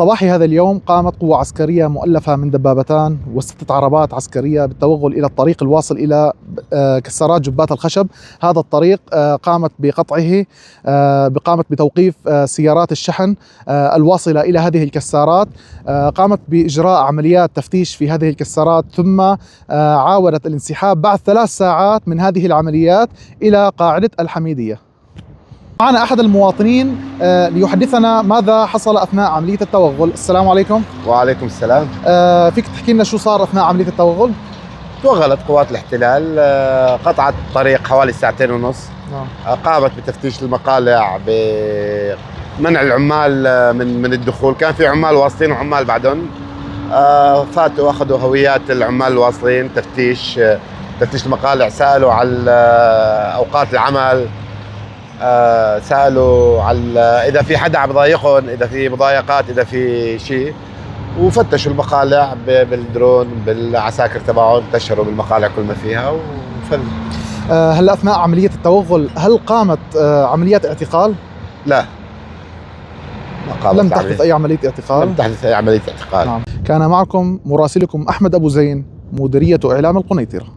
صباح هذا اليوم قامت قوة عسكرية مؤلفة من دبابتان و6 عربات عسكرية بالتوغل إلى الطريق الواصل إلى كسارات جبات الخشب. هذا الطريق قامت بقطعه، قامت بتوقيف سيارات الشحن الواصلة إلى هذه الكسارات، قامت بإجراء عمليات تفتيش في هذه الكسارات، ثم عاودت الانسحاب بعد 3 ساعات من هذه العمليات إلى قاعدة الحميدية. معنا أحد المواطنين ليحدثنا ماذا حصل أثناء عملية التوغل. السلام عليكم. وعليكم السلام. فيك تحكي لنا شو صار أثناء عملية التوغل؟ توغلت قوات الاحتلال، قطعت الطريق حوالي 2.5 ساعة. قامت بتفتيش المقالع بمنع العمال من الدخول. كان في عمال واصلين وعمال بعدهم فاتوا أخذوا هويات العمال الواصلين. تفتيش المقالع، سألوا على أوقات العمل، سألوا على إذا في حدا عم يضايقهم، إذا في مضايقات، إذا في شيء، وفتشوا المقالع بالدرون بالعساكر تبعهم، انتشروا بالمقالع كل ما فيها وفلوا. هلا أثناء عملية التوغل هل قامت عمليات اعتقال؟ لا، ما قامت. لم تحدث أي عملية اعتقال؟ لم تحدث أي عملية اعتقال. نعم. كان معكم مراسلكم أحمد أبو زين، مديرية إعلام القنيطرة.